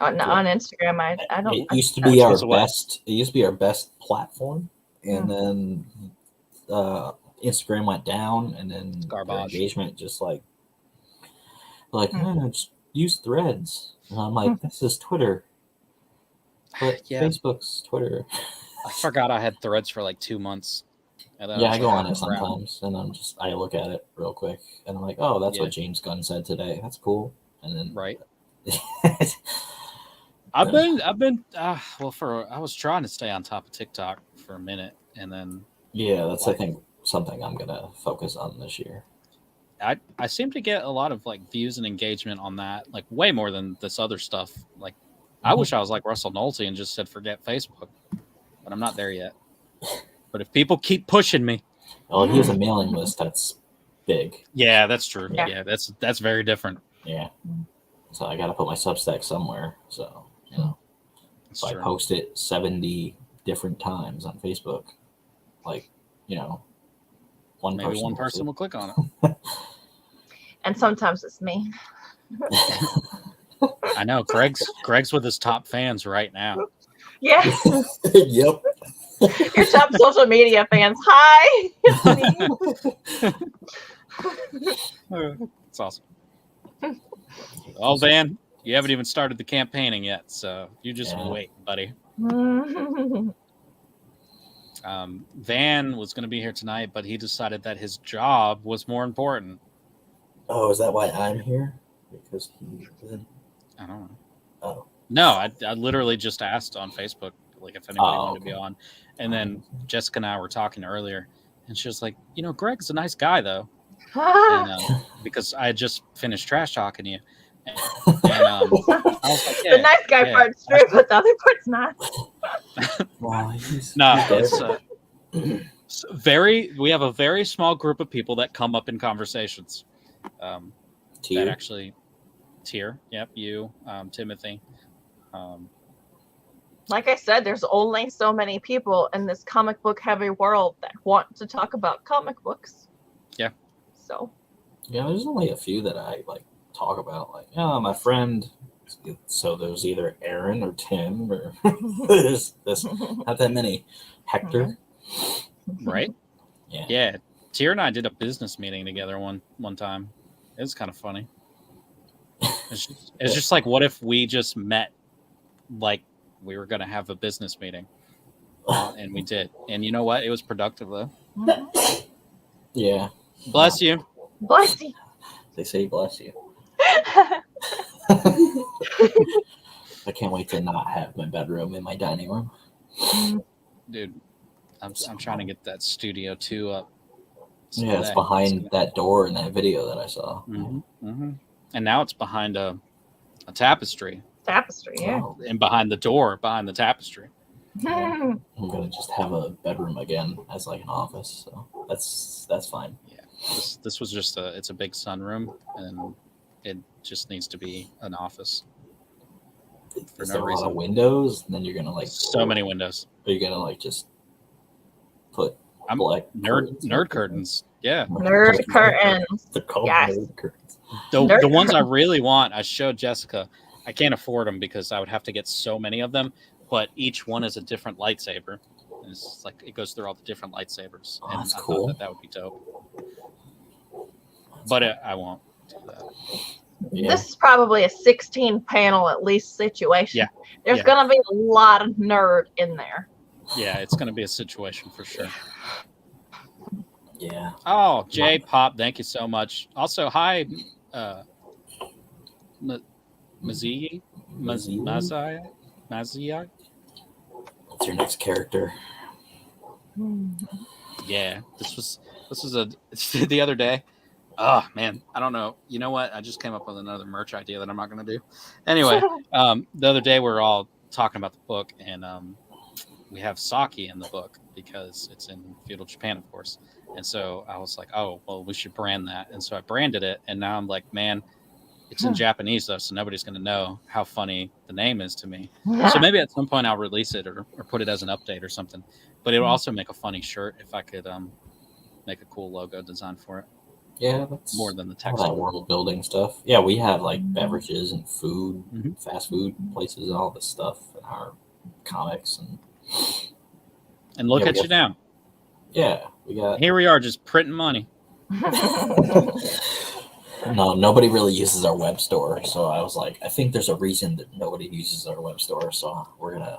On Instagram, I don't. It used to be our best. It used to be our best platform, and then Instagram went down, and then engagement just just use Threads. And I'm like, this is Twitter, but Facebook's Twitter. I forgot I had Threads for like 2 months. And I go on it sometimes, and I look at it real quick, and I'm like, oh, that's what James Gunn said today. That's cool. And then I was trying to stay on top of TikTok for a minute, and then that's I think something I'm gonna focus on this year. I seem to get a lot of like views and engagement on that, like way more than this other stuff. Like I wish I was like Russell Nolte and just said forget Facebook, but I'm not there yet. But if people keep pushing me, well, he has a mailing list that's big. Yeah, that's true. Yeah, that's very different. Yeah, so I got to put my Substack somewhere. So if I post it 70 different times on Facebook, one person will click on it. And sometimes it's me. I know Greg's with his top fans right now. Yeah. Yep. Your top social media fans. Hi. It's awesome. Oh, Van, you haven't even started the campaigning yet, so you just wait, buddy. Van was going to be here tonight, but he decided that his job was more important. Oh, is that why I'm here? Because he did? I don't know. Oh. No, I literally just asked on Facebook, like, if anybody wanted to be on. And then Jessica and I were talking earlier, and she was like, Greg's a nice guy, though. And, because I had just finished trash talking to you. And, I was like, the nice guy part's true, but the other part's not. Wow, it's we have a very small group of people that come up in conversations. That actually, Tier, yep, you, Timothy. Like I said, there's only so many people in this comic book heavy world that want to talk about comic books. Yeah. So. Yeah, there's only a few that I talk about. My friend. So there's either Aaron or Tim or there's not that many. Hector. Right. Yeah. Yeah. Tier and I did a business meeting together one time. It was kind of funny. It's just like, what if we just met like we were going to have a business meeting, and we did. And you know what? It was productive, though. Yeah. Bless you. Bless you. They say bless you. I can't wait to not have my bedroom in my dining room. Dude, I'm trying to get that Studio 2 up. So it's behind that door in that video that I saw. Mm-hmm. Mm-hmm. And now it's behind a tapestry. Tapestry, yeah. Wow. And behind the door, behind the tapestry. I'm gonna just have a bedroom again as an office, so that's fine. Yeah, this was just it's a big sunroom, and it just needs to be an office. Is there a lot of windows? And then you're gonna so many windows. Are you gonna just put black nerd curtains? Yeah, nerd curtains. They're called nerd curtains. The ones I really want, I showed Jessica. I can't afford them because I would have to get so many of them. But each one is a different lightsaber. And it's like it goes through all the different lightsabers. Oh, And that's I cool. thought that would be dope. But I won't do that. Yeah. This is probably a 16 panel at least situation. Yeah. There's Yeah. gonna be a lot of nerd in there. Yeah, it's going to be a situation for sure. Yeah. Oh, J Pop, thank you so much. Also, hi, Mazii. What's your next character? Yeah, this was the other day. Oh man, I don't know. You know what? I just came up with another merch idea that I'm not going to do. Anyway, the other day we were all talking about the book, and we have sake in the book because it's in feudal Japan, of course. And so I was like, oh, well, we should brand that. And so I branded it, and now I'm like, man, it's in Japanese though, so nobody's going to know how funny the name is to me. So maybe at some point I'll release it or put it as an update or something. But it would also make a funny shirt if I could make a cool logo design for it. Yeah, that's more than the all text. that world building stuff. Yeah, we have like beverages and food, fast food places, and all this stuff in our comics. And look at you now. Yeah, we got. Here we are, just printing money. No, nobody really uses our web store, so I was like, I think there's a reason that nobody uses our web store, so we're gonna.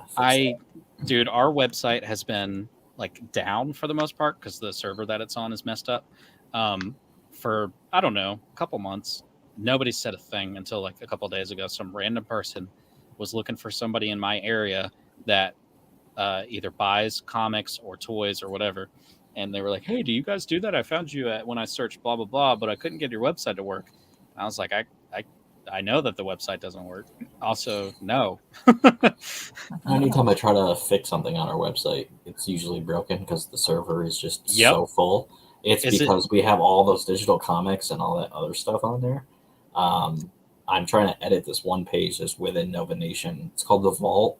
Dude, our website has been like down for the most part because the server that it's on is messed up. For I don't know, a couple months, nobody said a thing until like a couple days ago. Some random person was looking for somebody in my area that either buys comics or toys or whatever. And they were like, hey, do you guys do that? I found you when I searched blah, blah, blah, but I couldn't get your website to work. And I was like, I know that the website doesn't work. Also, no. Anytime I try to fix something on our website, it's usually broken because the server is just so full. It's because we have all those digital comics and all that other stuff on there. I'm trying to edit this one page that's within Nova Nation. It's called The Vault,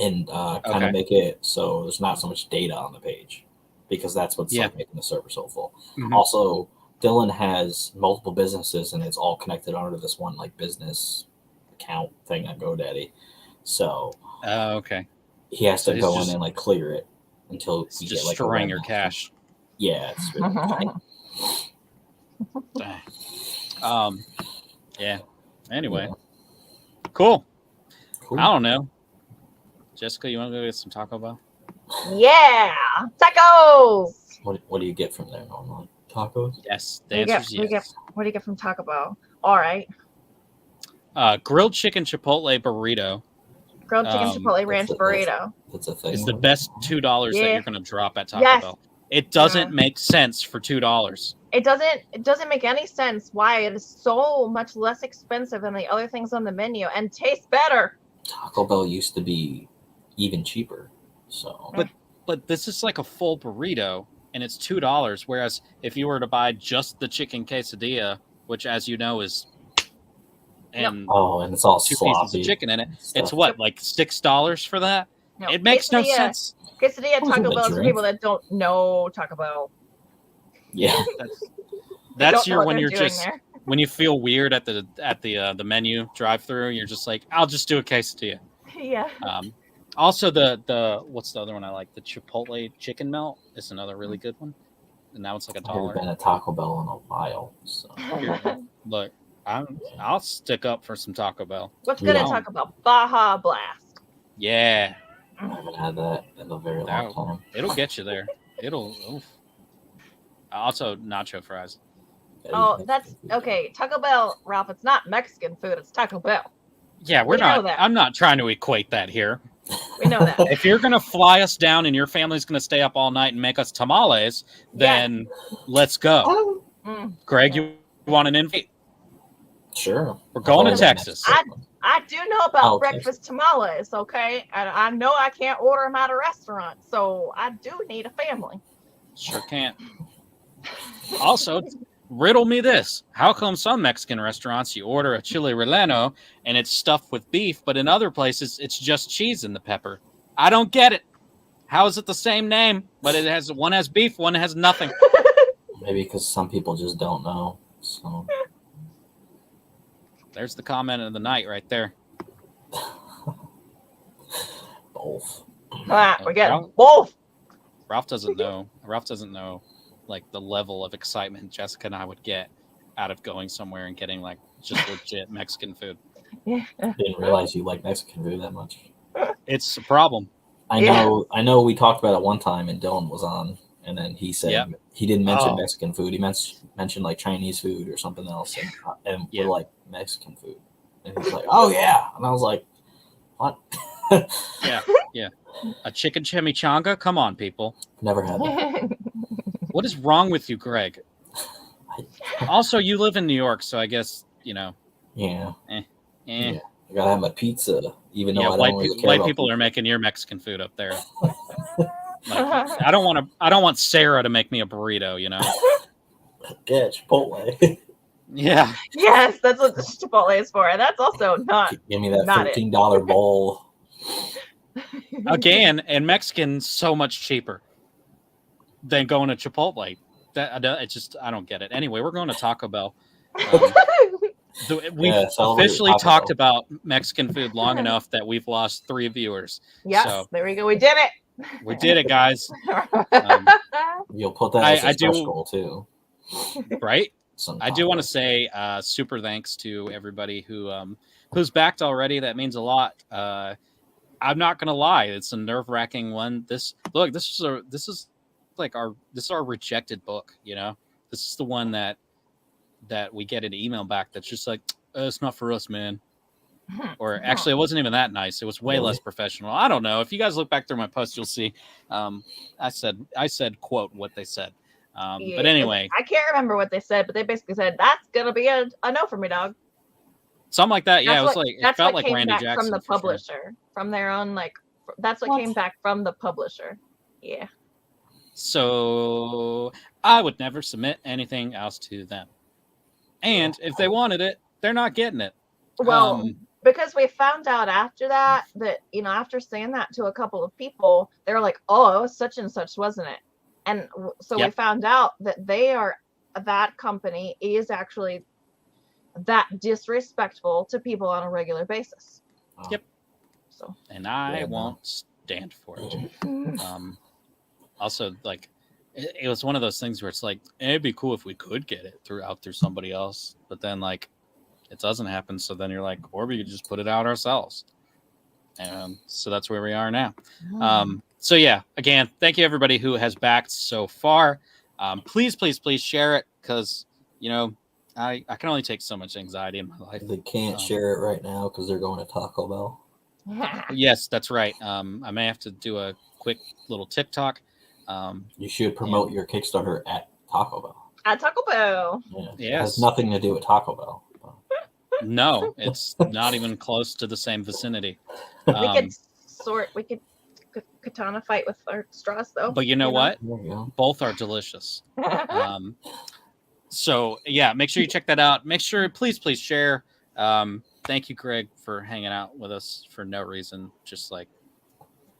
and kind of make it so there's not so much data on the page, because that's what's like making the server so full. Also, Dylan has multiple businesses, and it's all connected under this one like business account thing on GoDaddy. So he has to go in and like clear it until we get like destroying your cache. Yeah, it's really yeah. Anyway, cool. I don't know. Jessica, you want to go get some Taco Bell? Yeah, tacos. What do you get from there normally? Tacos? Yes, the answer is yes. What do you get from Taco Bell? All right. Grilled chicken chipotle burrito. Grilled chicken chipotle ranch burrito. That's a thing. It's the best $2 that you're going to drop at Taco Bell. It doesn't make sense for $2. It doesn't make any sense why it is so much less expensive than the other things on the menu and tastes better. Taco Bell used to be even cheaper. So but this is like a full burrito and it's $2, whereas if you were to buy just the chicken quesadilla, which as you know is and it's all two sloppy pieces of chicken in it, it's what, like $6 for that? No, it makes no sense. Quesadilla Taco Bell is for people that don't know Taco Bell. Yeah, that's your when you're just there. When you feel weird at the menu drive-through, you're just like, I'll just do a quesadilla. Yeah. Also, the what's the other one I like? The Chipotle chicken melt is another really good one, and now it's like $1. I haven't been at Taco Bell in a while. So. Look, I'll stick up for some Taco Bell. What's good at Taco Bell? Baja Blast. Yeah. I haven't had that in a very long time. It'll get you there. Oof. Also, nacho fries. Oh, that's okay. Taco Bell, Ralph. It's not Mexican food. It's Taco Bell. Yeah, we know that. I'm not trying to equate that here. We know that. If you're gonna fly us down and your family's gonna stay up all night and make us tamales, then let's go. Greg, you want an invite? Sure. We're going to Texas. I do know about breakfast tamales, okay? And I know I can't order them at a restaurant, so I do need a family. Sure can't. Also, riddle me this. How come some Mexican restaurants you order a chile relleno and it's stuffed with beef, but in other places it's just cheese and the pepper? I don't get it. How is it the same name, but one has beef, one has nothing? Maybe because some people just don't know. So there's the comment of the night right there. Both. We're getting both. Ralph doesn't know. Ralph doesn't know, like, the level of excitement Jessica and I would get out of going somewhere and getting, like, just legit Mexican food. Yeah. Didn't realize you like Mexican food that much. It's a problem. I know. We talked about it one time, and Dylan was on, and then he said he didn't mention Mexican food. He mentioned like Chinese food or something else, and we're like Mexican food, and he's like, "Oh yeah," and I was like, "What?" Yeah. A chicken chimichanga? Come on, people. Never had that. What is wrong with you, Greg? Also, you live in New York, so I guess, you know. Yeah. Yeah. I gotta have my pizza, even though I don't really care white about people pizza. are making your Mexican food up there. Like, I don't want Sarah to make me a burrito, you know. Yeah, Chipotle. Yeah. Yes, that's what the Chipotle is for. And that's also not. Give me that $13 bowl. Again, and Mexican so much cheaper than going to Chipotle. I don't get it. Anyway, we're going to Taco Bell. We've officially talked about Mexican food long enough that we've lost 3 viewers. Yes, so, there we go. We did it. We did it, guys. You'll put that as a stretch goal too, right? I do want to say super thanks to everybody who's backed already. That means a lot. I'm not gonna lie; it's a nerve-wracking one. This is our rejected book. You know, this is the one that we get an email back that's just like, it's not for us, man. Or actually, it wasn't even that nice. It was way less professional. I don't know. If you guys look back through my post, you'll see. I said quote what they said. But anyway, I can't remember what they said, but they basically said that's gonna be a no for me, dog. Something like that. Yeah, it felt like Randy Jackson from the publisher, from their own that's what came back from the publisher. Yeah. So I would never submit anything else to them. And if they wanted it, they're not getting it. Well, because we found out after that, after saying that to a couple of people, they were like, oh, it was such and such, wasn't it? And so we found out that that company is actually that disrespectful to people on a regular basis. Yep. So. And I won't stand for it. Also, like, it was one of those things where it's like, it'd be cool if we could get it through somebody else, but then like it doesn't happen. So then you're like, or we could just put it out ourselves. And so that's where we are now. So yeah, again, thank you everybody who has backed so far. Please share it, because I can only take so much anxiety in my life. They can't share it right now because they're going to Taco Bell. Yes, that's right. I may have to do a quick little TikTok. You should promote your Kickstarter at Taco Bell. At Taco Bell. Yeah. Yes. It has nothing to do with Taco Bell. No, it's not even close to the same vicinity. We could katana fight with our straws, though. But you know what? Both are delicious. So yeah, make sure you check that out. Make sure, please share. Thank you, Greg, for hanging out with us for no reason. Just like,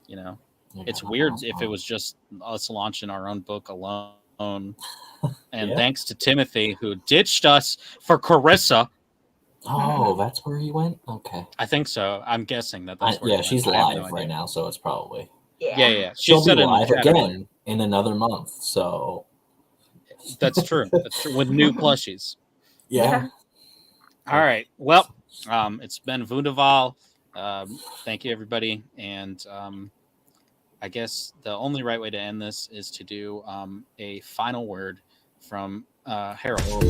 it's weird if it was just us launching our own book alone. And thanks to Timothy, who ditched us for Carissa. Oh, that's where he went? Okay. I think so. I'm guessing that's where she's live right now, so it's probably... Yeah. She'll be live again in another month, so... That's true. That's true. With new plushies. Yeah. All right. Well, it's been Wunderval. Thank you, everybody. And I guess the only right way to end this is to do a final word from Harold.